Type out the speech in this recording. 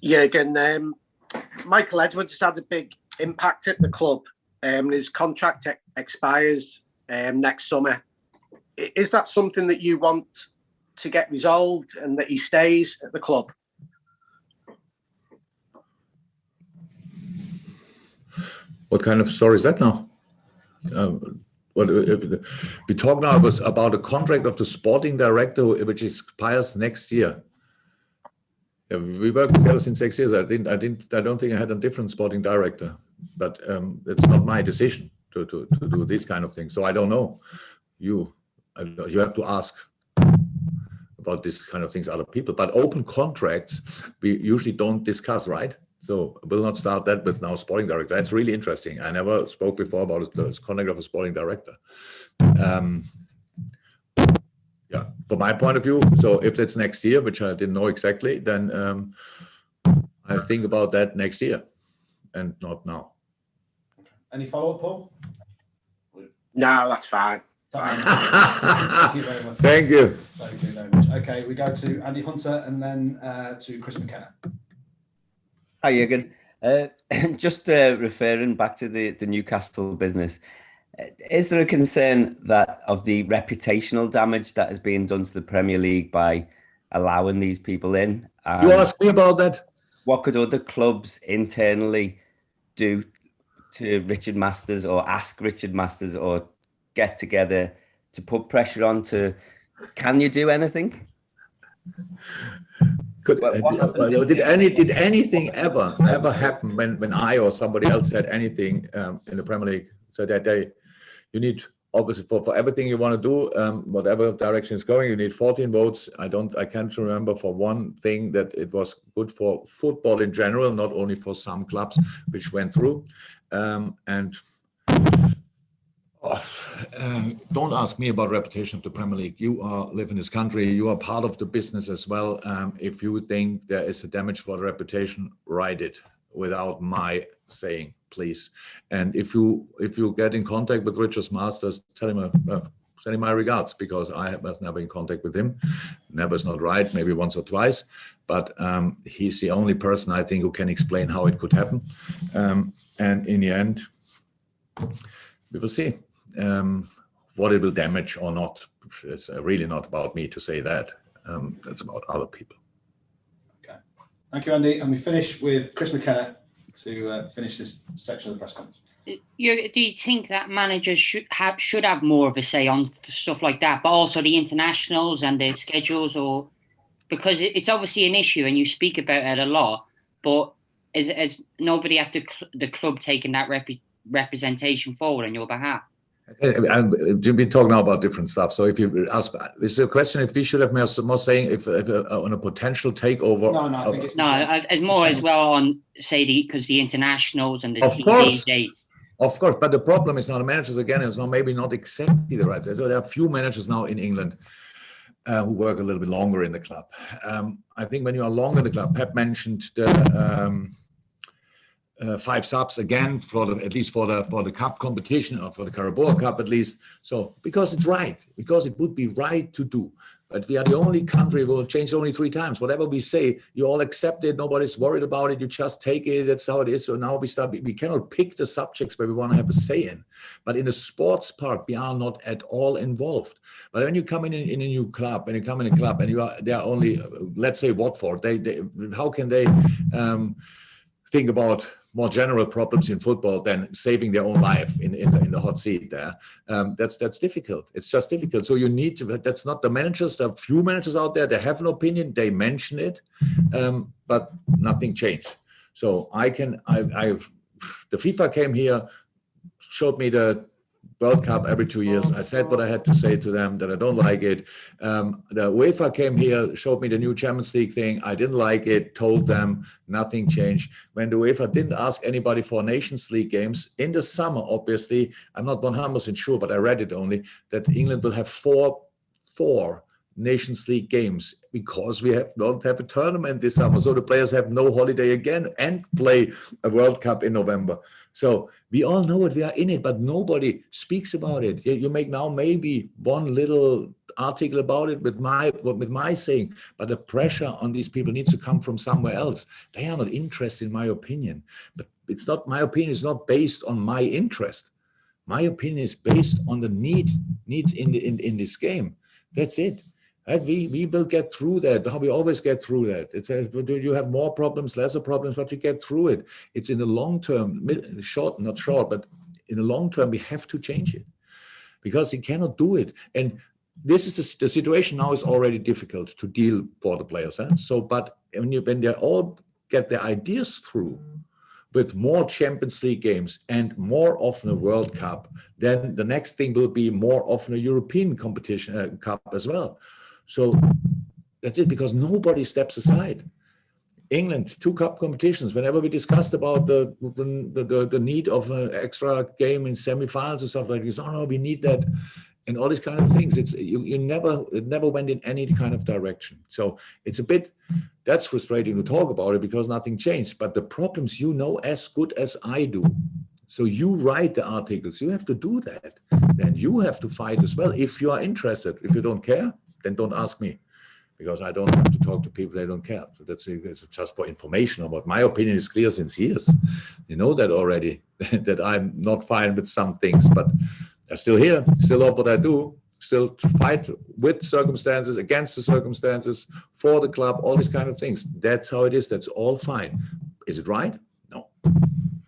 Jürgen, Michael Edwards has had a big impact at the club. His contract expires next summer. Is that something that you want to get resolved and that he stays at the club? What kind of story is that now? We talk now about the contract of the sporting director, which expires next year. Yeah, we worked together since 6 years. I don't think I had a different sporting director, but it's not my decision to do these kind of things. So I don't know. You have to ask about these kind of things other people. But open contracts we usually don't discuss, right? So we'll not start that with now sporting director. That's really interesting. I never spoke before about the contract of a sporting director. Yeah, from my point of view, so if it's next year, which I didn't know exactly, then I think about that next year and not now. Any follow-up, Paul? No, that's fine. Thank you very much. Thank you. Thank you very much. Okay, we go to Andy Hunter and then to Chris McKenna. Hi, Jürgen. Just referring back to the Newcastle business, is there a concern that of the reputational damage that is being done to the Premier League by allowing these people in? You ask me about that? What could other clubs internally do to Richard Masters or ask Richard Masters or get together to put pressure on to, can you do anything? Did anything ever happen when I or somebody else said anything in the Premier League? So that you need, obviously for everything you want to do, whatever direction it's going, you need 14 votes. I can't remember for one thing that it was good for football in general, not only for some clubs which went through. Don't ask me about reputation of the Premier League. You live in this country. You are part of the business as well. If you think there is a damage for the reputation, write it without my saying, please. And if you get in contact with Richard Masters, tell him send him my regards, because I was never in contact with him. Never is not right. Maybe once or twice, but he's the only person I think who can explain how it could happen. And in the end, we will see what it will damage or not. It's really not about me to say that. It's about other people. Okay. Thank you, Andy. And we finish with Chris McKenna to finish this section of the press conference. Do you think that managers should have more of a say on stuff like that, but also the internationals and their schedules, or because it's obviously an issue and you speak about it a lot, but is nobody at the club taking that representation forward on your behalf? We've been talking now about different stuff. So if you ask, this is a question if we should have more saying if on a potential takeover. No, I think it's more as well on, say, because the internationals and the TV dates. Of course, but the problem is now the managers again is not maybe not exactly the right. So there are a few managers now in England who work a little bit longer in the club. I think when you are longer in the club, Pep mentioned the 5 subs again at least for the cup competition, or for the Carabao Cup at least. So because it's right, because it would be right to do. But we are the only country who will change only 3 times. Whatever we say, you all accept it. Nobody's worried about it. You just take it. That's how it is. So now we cannot pick the subjects where we want to have a say in. But in the sports part, we are not at all involved. But when you come in a new club, when you come in a club and they are only, let's say Watford, how can they think about more general problems in football than saving their own life in the hot seat there? That's difficult. It's just difficult. So you need to, that's not the managers. There are few managers out there, they have an opinion, they mention it, but nothing changed. So the FIFA came here, showed me the World Cup every 2 years. I said what I had to say to them, that I don't like it. The UEFA came here, showed me the new Champions League thing. I didn't like it, told them, nothing changed. When the UEFA didn't ask anybody for Nations League games, in the summer, obviously, I'm not 100% sure, but I read it only, that England will have four Nations League games because we don't have a tournament this summer. So the players have no holiday again and play a World Cup in November. So we all know it, we are in it, but nobody speaks about it. You make now maybe one little article about it with my saying, but the pressure on these people needs to come from somewhere else. They are not interested in my opinion, but it's not, my opinion is not based on my interest. My opinion is based on the needs in this game. That's it. And we will get through that. How we always get through that. It's you have more problems, lesser problems, but you get through it. It's in the long term, not short, but in the long term, we have to change it because you cannot do it. And this is the situation now is already difficult to deal for the players. Huh? So, but when they all get their ideas through, with more Champions League games and more often a World Cup, then the next thing will be more often a European competition cup as well. So that's it, because nobody steps aside. England, 2 cup competitions. Whenever we discussed about the need of an extra game in semi-finals or stuff like this, no, we need that, and all these kind of things. It never went in any kind of direction. So it's a bit, that's frustrating to talk about it because nothing changed. But the problems you know as good as I do. So you write the articles, you have to do that. Then you have to fight as well if you are interested. If you don't care, then don't ask me, because I don't have to talk to people that don't care. So it's just for information about my opinion is clear since years. You know that already, that I'm not fine with some things, but I'm still here, still love what I do, still to fight with circumstances, against the circumstances, for the club, all these kind of things. That's how it is. That's all fine. Is it right?